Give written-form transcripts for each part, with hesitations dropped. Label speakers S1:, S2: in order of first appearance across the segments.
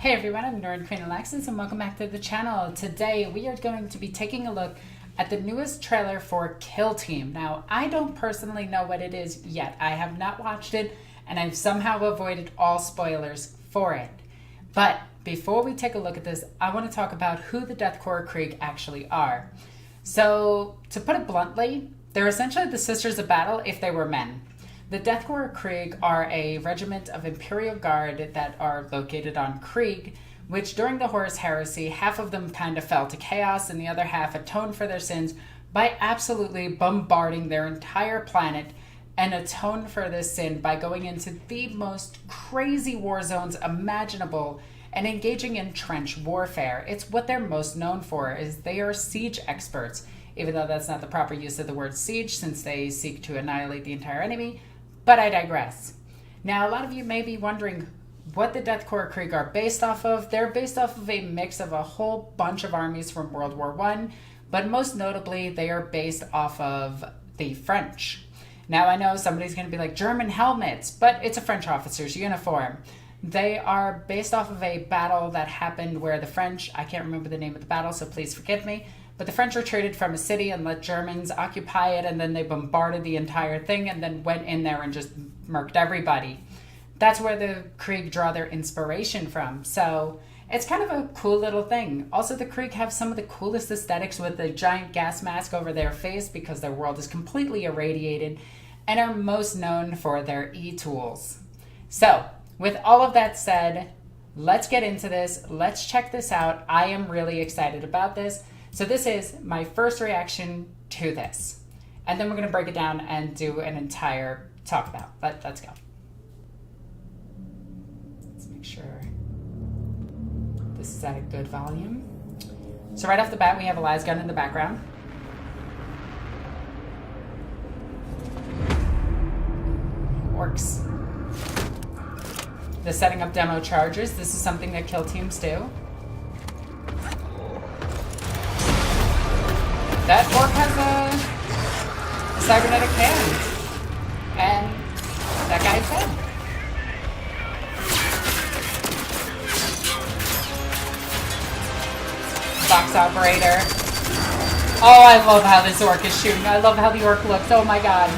S1: Hey everyone, I'm NornQueenAlexis and welcome back to the channel. Today we are going to be taking a look at the newest trailer for Killteam. Now, I don't personally know what it is yet. I have not watched it and I've somehow avoided all spoilers for it. But before we take a look at this, I want to talk about who the Death Korps Krieg actually are. So, to put it bluntly, they're essentially the Sisters of Battle if they were men. The Death Korps Krieg are a regiment of Imperial Guard that are located on Krieg, which during the Horus Heresy, half of them kind of fell to chaos and the other half atoned for their sins by absolutely bombarding their entire planet and atoned for this sin by going into the most crazy war zones imaginable and engaging in trench warfare. It's what they're most known for, is they are siege experts, even though that's not the proper use of the word siege since they seek to annihilate the entire enemy. But I digress. Now, a lot of you may be wondering what the Death Korps Krieg are based off of. They're based off of a mix of a whole bunch of armies from World War I, but most notably, they are based off of the French. Now, I know somebody's going to be like, German helmets, but it's a French officer's uniform. They are based off of a battle that happened where the French, I can't remember the name of the battle, so please forgive me, but the French retreated from a city and let Germans occupy it, and then they bombarded the entire thing and then went in there and just murked everybody. That's where the Krieg draw their inspiration from. So it's kind of a cool little thing. Also, the Krieg have some of the coolest aesthetics with the giant gas mask over their face because their world is completely irradiated and are most known for their e-tools. So with all of that said, let's get into this. Let's check this out. I am really excited about this. So this is my first reaction to this. And then we're going to break it down and do an entire talk about. Let's go. Let's make sure this is at a good volume. So right off the bat, we have a lasgun in the background. Orks. The setting up demo charges. This is something that kill teams do. That orc has a cybernetic hand, and that guy's dead. Box operator. Oh, I love how this orc is shooting. I love how the orc looks. Oh my god.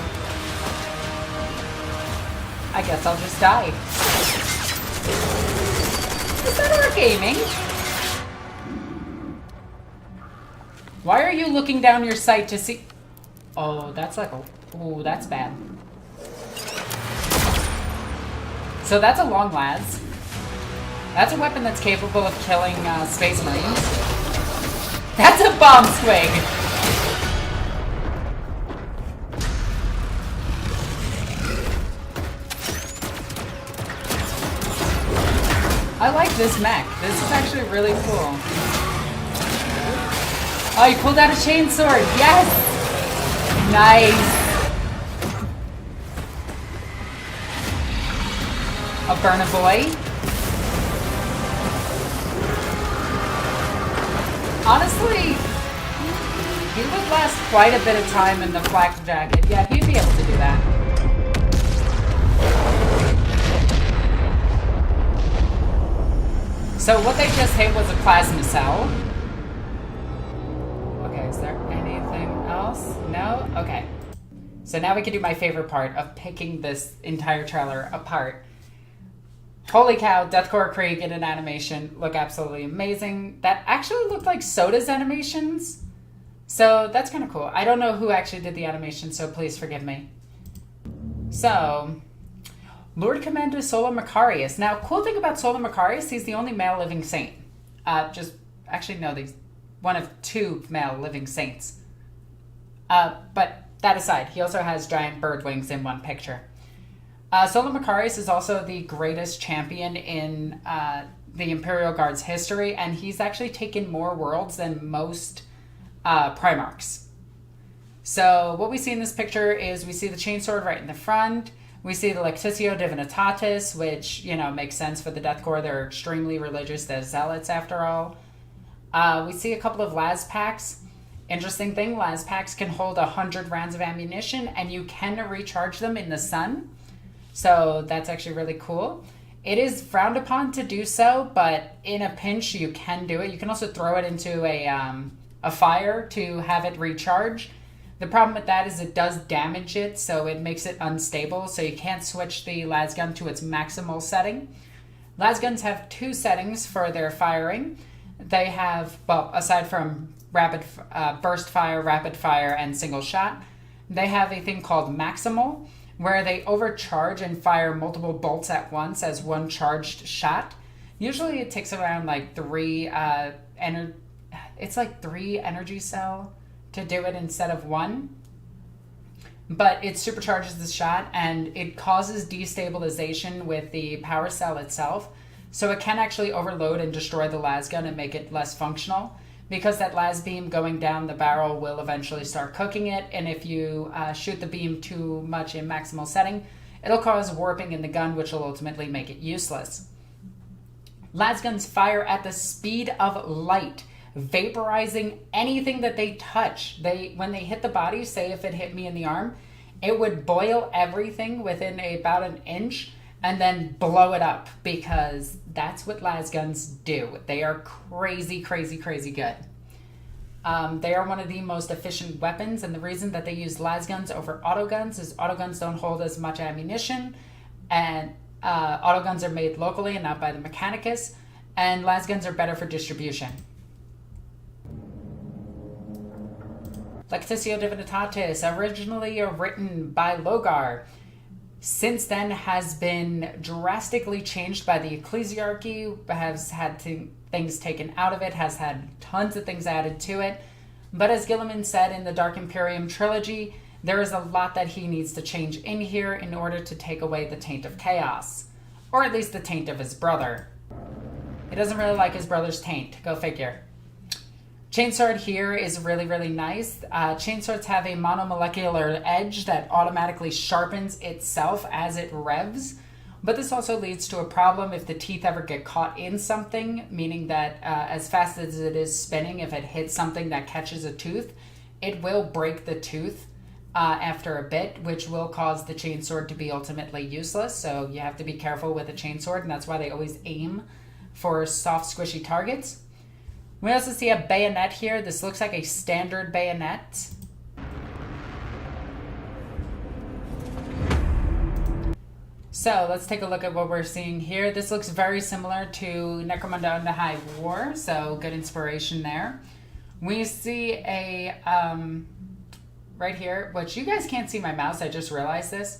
S1: I guess I'll just die. Is that orc aiming? Why are you looking down your sight to see? Oh, that's like a... Ooh, that's bad. So that's a long las. That's a weapon that's capable of killing Space Marines. That's a bomb squig! I like this mech. This is actually really cool. Oh, you pulled out a chainsword. Yes! Nice. A burner boy. Honestly, he would last quite a bit of time in the flak jacket. Yeah, he'd be able to do that. So what they just hit was a plasma cell. Is there anything else? No? Okay. So now we can do my favorite part of picking this entire trailer apart. Holy cow, Death Korps Krieg in an animation look absolutely amazing. That actually looked like Soda's animations. So that's kind of cool. I don't know who actually did the animation, so please forgive me. So, Lord Commander Solar Macarius. Now, cool thing about Solar Macarius, he's the only male living saint. These one of two male living saints. But that aside, he also has giant bird wings in one picture. Solar Macarius is also the greatest champion in the Imperial Guard's history, and he's actually taken more worlds than most Primarchs. So what we see in this picture is we see the chainsword right in the front. We see the Lectitio Divinitatis, which, you know, makes sense for the Death Korps. They're extremely religious. They're zealots, after all. We see a couple of las packs. Interesting thing, las packs can hold 100 rounds of ammunition, and you can recharge them in the sun. So that's actually really cool. It is frowned upon to do so, but in a pinch you can do it. You can also throw it into a fire to have it recharge. The problem with that is it does damage it, so it makes it unstable, so you can't switch the lasgun to its maximal setting. Lasguns have two settings for their firing. They have, well, aside from rapid burst fire, rapid fire, and single shot, they have a thing called maximal, where they overcharge and fire multiple bolts at once as one charged shot. Usually it takes around like three energy cell to do it instead of one. But it supercharges the shot and it causes destabilization with the power cell itself. So it can actually overload and destroy the lasgun and make it less functional, because that las beam going down the barrel will eventually start cooking it, and if you shoot the beam too much in maximal setting, it'll cause warping in the gun, which will ultimately make it useless. Lasguns fire at the speed of light, vaporizing anything that they touch. When they hit the body, say if it hit me in the arm, it would boil everything within about an inch and then blow it up, because that's what lasguns do. They are crazy, crazy, crazy good. They are one of the most efficient weapons, and the reason that they use lasguns over autoguns is autoguns don't hold as much ammunition, and autoguns are made locally and not by the Mechanicus, and lasguns are better for distribution. Lectitio Divinitatis, originally written by Logar, since then has been drastically changed by the Ecclesiarchy, has had things taken out of it, has had tons of things added to it. But as Gilliman said in the Dark Imperium trilogy, there is a lot that he needs to change in here in order to take away the taint of chaos. Or at least the taint of his brother. He doesn't really like his brother's taint, go figure. Chainsword here is really, really nice. Chainswords have a monomolecular edge that automatically sharpens itself as it revs, but this also leads to a problem if the teeth ever get caught in something, meaning that as fast as it is spinning, if it hits something that catches a tooth, it will break the tooth after a bit, which will cause the chainsword to be ultimately useless, so you have to be careful with a chainsword, and that's why they always aim for soft, squishy targets. We also see a bayonet here. This looks like a standard bayonet. So let's take a look at what we're seeing here. This looks very similar to Necromunda and the High War, so good inspiration there. We see a, right here, which you guys can't see my mouse, I just realized this.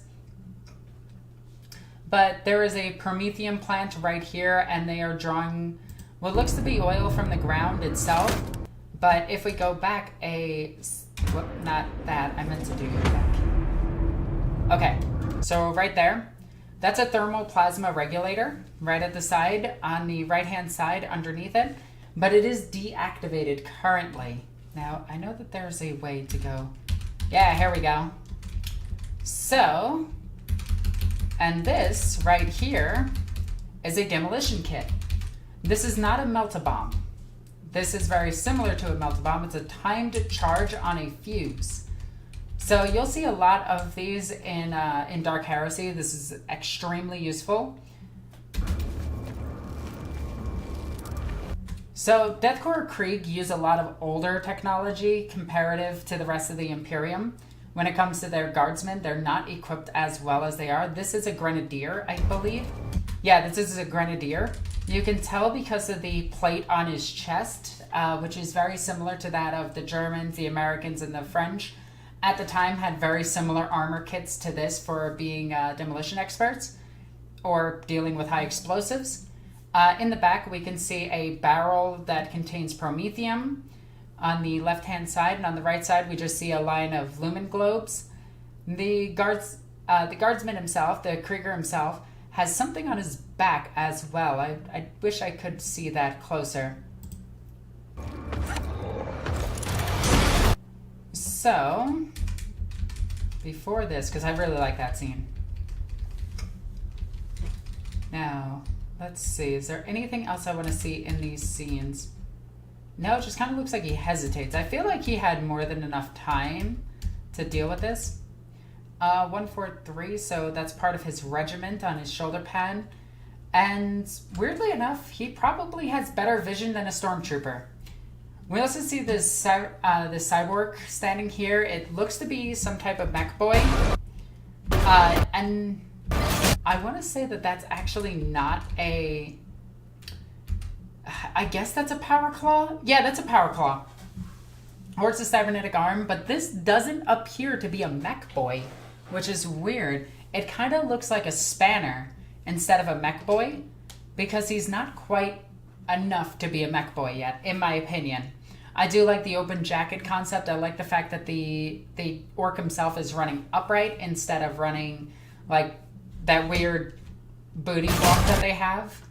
S1: But there is a Prometheum plant right here, and they are drawing what looks to be oil from the ground itself, but if we go back not that, I meant to do back. Okay, so right there, that's a thermal plasma regulator right at the side, on the right-hand side underneath it, but it is deactivated currently. Now, I know that there's a way to go. Yeah, here we go. So, and this right here is a demolition kit. This is not a melt-a-bomb. This is very similar to a melt-a-bomb. It's a timed charge on a fuse. So you'll see a lot of these in Dark Heresy. This is extremely useful. So Deathcore Krieg use a lot of older technology comparative to the rest of the Imperium. When it comes to their guardsmen, they're not equipped as well as they are. This is a grenadier, I believe. Yeah, this is a grenadier. You can tell because of the plate on his chest, which is very similar to that of the Germans, the Americans, and the French. At the time had very similar armor kits to this for being demolition experts or dealing with high explosives. In the back, we can see a barrel that contains promethium on the left-hand side, and on the right side, we just see a line of lumen globes. The guardsman himself, the Krieger himself, has something on his back as well. I wish I could see that closer. So, before this, because I really like that scene. Now, let's see. Is there anything else I want to see in these scenes? No, it just kind of looks like he hesitates. I feel like he had more than enough time to deal with this. 143, so that's part of his regiment on his shoulder pad. And weirdly enough, he probably has better vision than a stormtrooper. We also see this cyborg standing here. It looks to be some type of mech boy. And I want to say that that's actually not a... I guess that's a power claw? Yeah, that's a power claw. Or it's a cybernetic arm, but this doesn't appear to be a mech boy, which is weird. It kind of looks like a spanner instead of a mech boy, because he's not quite enough to be a mech boy yet, in my opinion. I do like the open jacket concept. I like the fact that the orc himself is running upright instead of running like that weird booty walk that they have.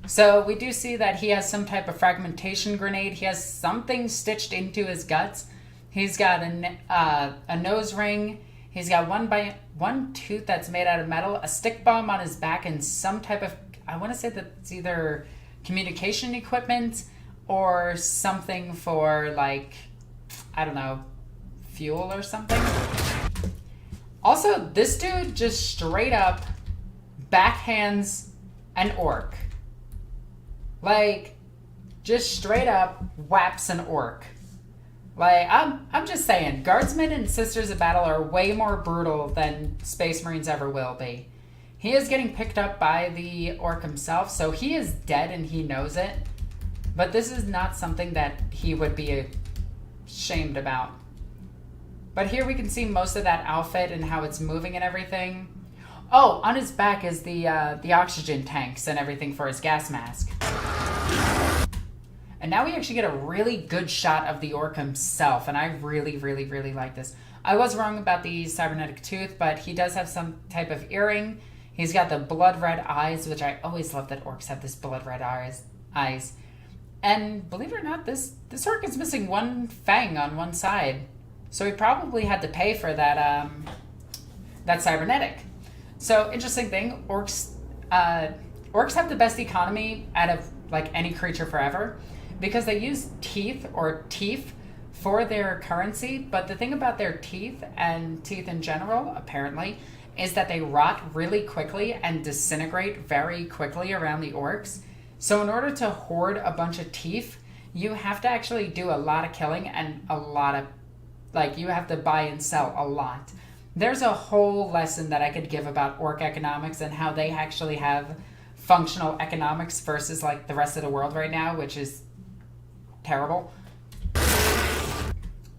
S1: So we do see that he has some type of fragmentation grenade. He has something stitched into his guts. He's got a nose ring. He's got one tooth that's made out of metal, a stick bomb on his back, and some type of, I want to say that it's either communication equipment or something for, like, I don't know, fuel or something. Also, this dude just straight up backhands an orc. Like, just straight up whaps an orc. Like, I'm just saying, Guardsmen and Sisters of Battle are way more brutal than Space Marines ever will be. He is getting picked up by the orc himself, so he is dead and he knows it. But this is not something that he would be ashamed about. But here we can see most of that outfit and how it's moving and everything. Oh, on his back is the oxygen tanks and everything for his gas mask. And now we actually get a really good shot of the orc himself, and I really, really, really like this. I was wrong about the cybernetic tooth, but he does have some type of earring. He's got the blood red eyes, which I always love that orcs have this blood red eyes. And believe it or not, this orc is missing one fang on one side. So he probably had to pay for that cybernetic. So interesting thing, orcs have the best economy out of like any creature forever because they use teeth or teeth for their currency. But the thing about their teeth and teeth in general, apparently, is that they rot really quickly and disintegrate very quickly around the orcs. So in order to hoard a bunch of teeth, you have to actually do a lot of killing and a lot of, like, you have to buy and sell a lot. There's a whole lesson that I could give about orc economics and how they actually have functional economics versus like the rest of the world right now, which is terrible.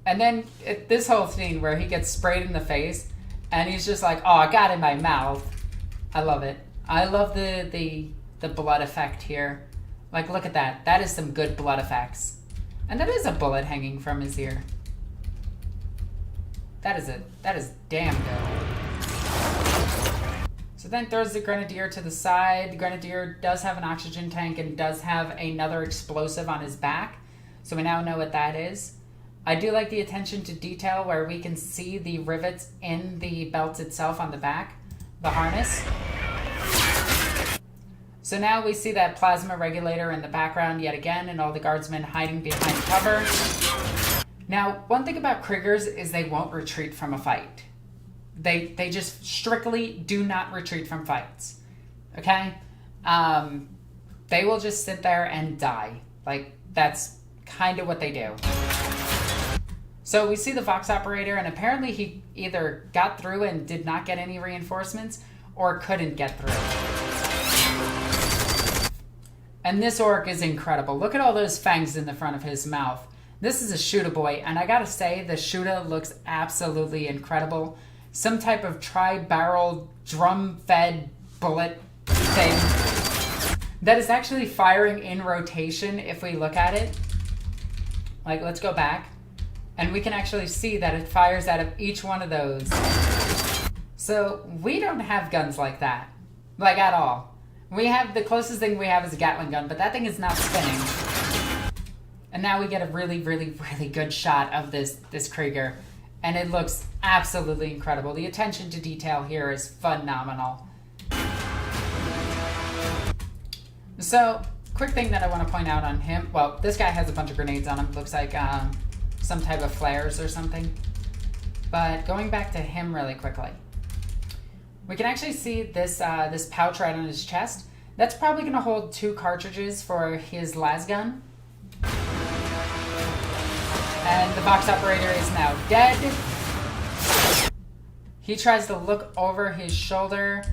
S1: And then this whole scene where he gets sprayed in the face and he's just like, oh, I got it in my mouth. I love it. I love the blood effect here. Like, look at that. That is some good blood effects. And that is a bullet hanging from his ear. That is damn good. So then throws the Grenadier to the side. The Grenadier does have an oxygen tank and does have another explosive on his back. So we now know what that is. I do like the attention to detail where we can see the rivets in the belt itself on the back, the harness. So now we see that plasma regulator in the background yet again and all the guardsmen hiding behind cover. Now, one thing about Kriegers is they won't retreat from a fight. They just strictly do not retreat from fights. Okay? They will just sit there and die. Like, that's kind of what they do. So we see the Vox operator, and apparently he either got through and did not get any reinforcements, or couldn't get through. And this orc is incredible. Look at all those fangs in the front of his mouth. This is a Shooter boy, and I gotta say, the Shooter looks absolutely incredible. Some type of tri-barrel, drum-fed bullet thing that is actually firing in rotation if we look at it. Like, let's go back. And we can actually see that it fires out of each one of those. So we don't have guns like that. Like, at all. We have, the closest thing we have is a Gatling gun, but that thing is not spinning. And now we get a really, really, really good shot of this Krieger. And it looks absolutely incredible. The attention to detail here is phenomenal. So, quick thing that I want to point out on him. Well, this guy has a bunch of grenades on him. Looks like some type of flares or something. But going back to him really quickly. We can actually see this pouch right on his chest. That's probably going to hold 2 cartridges for his lasgun. And the box operator is now dead. He tries to look over his shoulder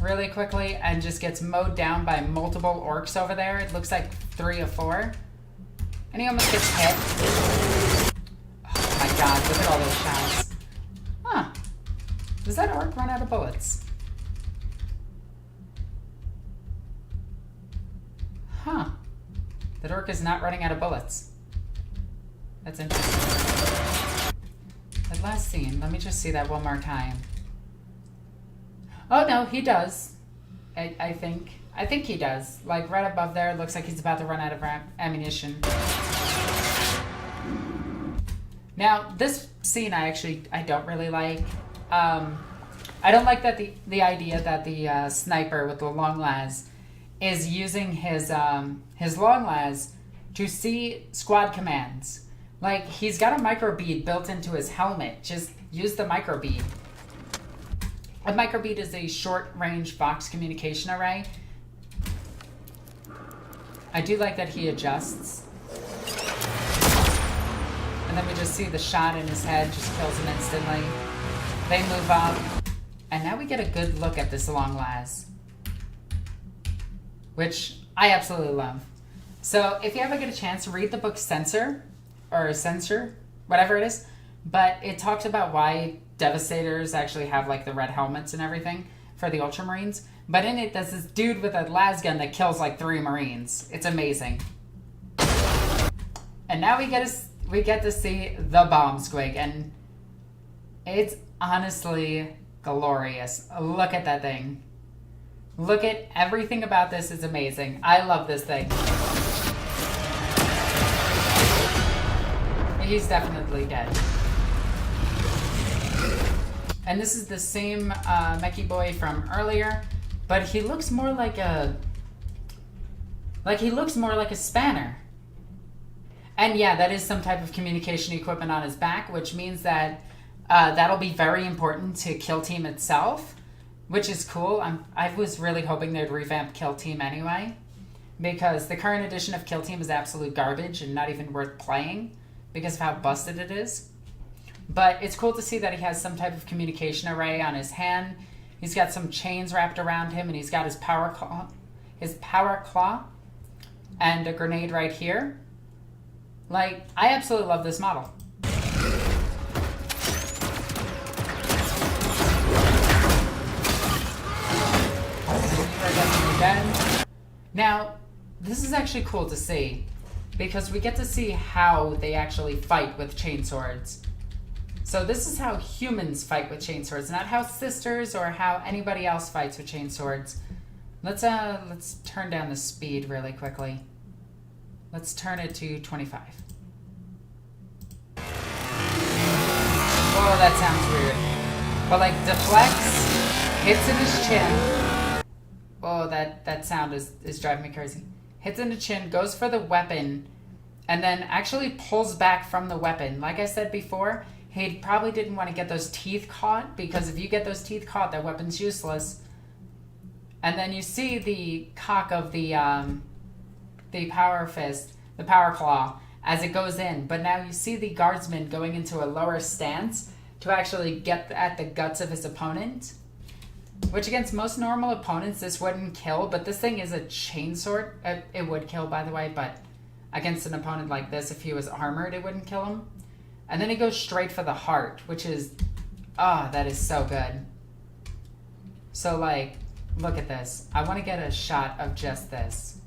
S1: really quickly and just gets mowed down by multiple orcs over there. It looks like 3 or 4. And he almost gets hit. Oh my god, look at all those shots. Huh. Does that orc run out of bullets? Huh. That orc is not running out of bullets. That's interesting. That last scene, let me just see that one more time. Oh no, he does. I think he does. Like right above there, it looks like he's about to run out of ammunition. Now, this scene I don't really like. I don't like that the idea that the sniper with the long las is using his long las to see squad commands. Like, he's got a microbead built into his helmet. Just use the microbead. A microbead is a short-range Vox communication array. I do like that he adjusts. And then we just see the shot in his head just kills him instantly. They move up. And now we get a good look at this long las, which I absolutely love. So if you ever get a chance, read the book Censor, whatever it is. But it talks about why Devastators actually have like the red helmets and everything for the Ultramarines. But in it, there's this dude with a lasgun that kills like 3 Marines. It's amazing. And now we get to see the bomb squig, and it's honestly glorious. Look at that thing. Look at everything about this is amazing. I love this thing. He's definitely dead. And this is the same Mechie boy from earlier, but he looks more like a spanner. And yeah, that is some type of communication equipment on his back, which means that that'll be very important to Killteam itself, which is cool. I was really hoping they'd revamp Killteam anyway, because the current edition of Killteam is absolute garbage and not even worth playing because of how busted it is. But it's cool to see that he has some type of communication array on his hand. He's got some chains wrapped around him, and he's got his power claw and a grenade right here. Like, I absolutely love this model. Now, this is actually cool to see, because we get to see how they actually fight with chainswords. So this is how humans fight with chainswords, not how sisters or how anybody else fights with chainswords. Let's turn down the speed really quickly. Let's turn it to 25. Whoa, that sounds weird. But like deflects, hits in his chin. Oh, that sound is driving me crazy. Hits in the chin, goes for the weapon, and then actually pulls back from the weapon. Like I said before, he probably didn't want to get those teeth caught, because if you get those teeth caught, that weapon's useless. And then you see the cock of the power fist, the power claw, as it goes in. But now you see the guardsman going into a lower stance to actually get at the guts of his opponent. Which against most normal opponents, this wouldn't kill, but this thing is a chainsword. It would kill, by the way, but against an opponent like this, if he was armored, it wouldn't kill him. And then he goes straight for the heart, which is, that is so good. So like, look at this. I want to get a shot of just this.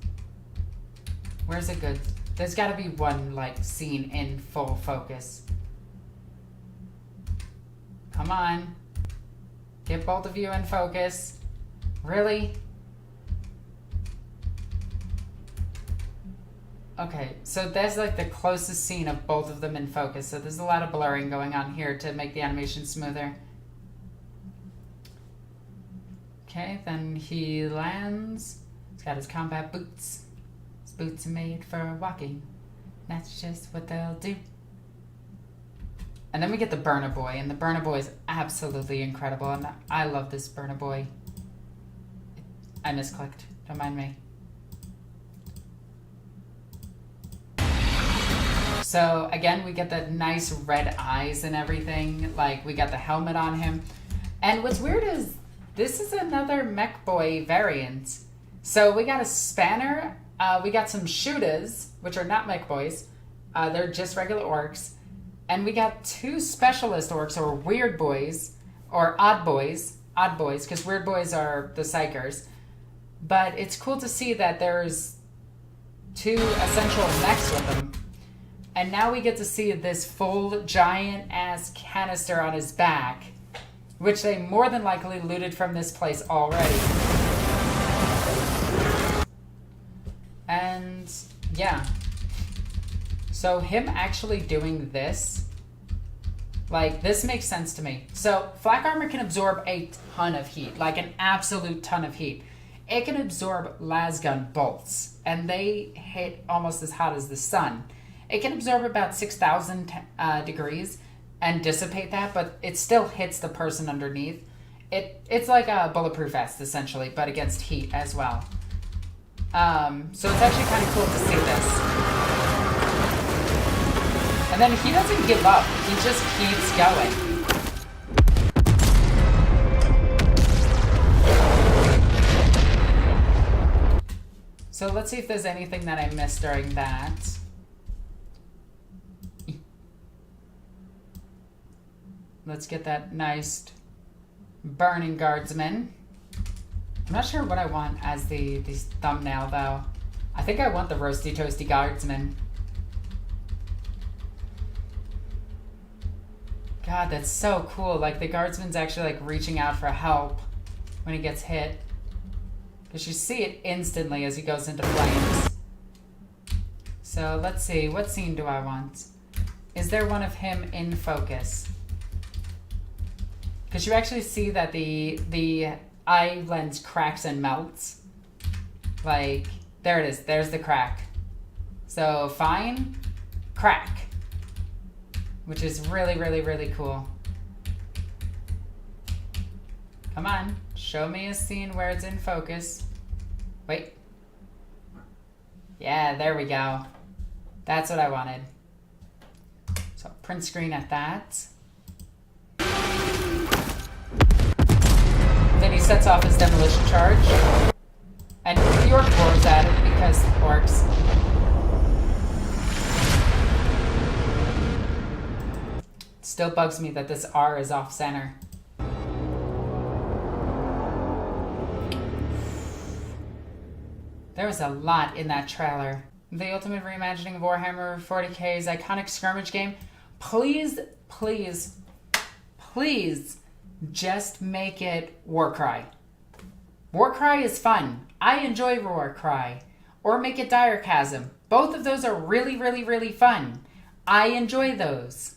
S1: Where's it good? There's got to be one like scene in full focus. Come on. Get both of you in focus. Really? Okay, so that's like the closest scene of both of them in focus. So there's a lot of blurring going on here to make the animation smoother. Okay, then he lands. He's got his combat boots. His boots are made for walking. That's just what they'll do. And then we get the Burner Boy, and the Burner Boy is absolutely incredible, and I love this Burner Boy. I misclicked. Don't mind me. So again, we get the nice red eyes and everything. Like, we got the helmet on him. And what's weird is this is another mech boy variant. So we got a spanner. We got some shooters, which are not mech boys. They're just regular orcs. And we got 2 specialist orcs, or weird boys, or odd boys. Odd boys, because weird boys are the psychers. But it's cool to see that there's 2 essential mechs with them. And now we get to see this full giant-ass canister on his back, which they more than likely looted from this place already. And, yeah. So him actually doing this, like, this makes sense to me. So flak armor can absorb a ton of heat, like an absolute ton of heat. It can absorb lasgun bolts, and they hit almost as hot as the sun. It can absorb about 6,000 degrees and dissipate that, but it still hits the person underneath. It's like a bulletproof vest, essentially, but against heat as well. So it's actually kind of cool to see this. And then he doesn't give up. He just keeps going. So let's see if there's anything that I missed during that. Let's get that nice burning guardsman. I'm not sure what I want as the thumbnail though. I think I want the roasty toasty guardsman. God, that's so cool. Like, the guardsman's actually like reaching out for help when he gets hit. Because you see it instantly as he goes into flames. So let's see, what scene do I want? Is there one of him in focus? Because you actually see that the eye lens cracks and melts. Like, there it is, there's the crack. So fine, crack. Which is really, really, really cool. Come on, show me a scene where it's in focus. Wait. Yeah, there we go. That's what I wanted. So print screen at that. Then he sets off his demolition charge. And the orc roars at it because orcs. Still bugs me that this R is off center. There was a lot in that trailer. The ultimate reimagining of Warhammer 40k's iconic skirmish game. Please, please, please just make it Warcry. Warcry is fun. I enjoy Warcry. Or make it Direchasm. Both of those are really, really, really fun. I enjoy those.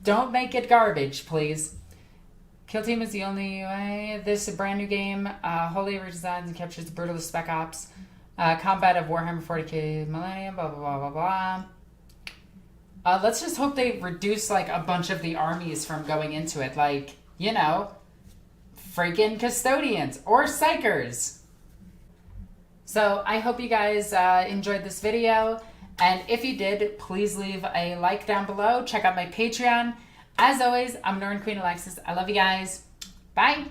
S1: Don't make it garbage, please. Killteam is the only way. This is a brand new game. Wholly redesigns and captures the brutalist Spec Ops. Combat of Warhammer 40k Millennium, blah, blah, blah, blah, blah. Let's just hope they reduce, like, a bunch of the armies from going into it. Like, you know, freaking custodians or psychers. So I hope you guys enjoyed this video. And if you did, please leave a like down below. Check out my Patreon. As always, I'm NornQueenAlexis. I love you guys. Bye.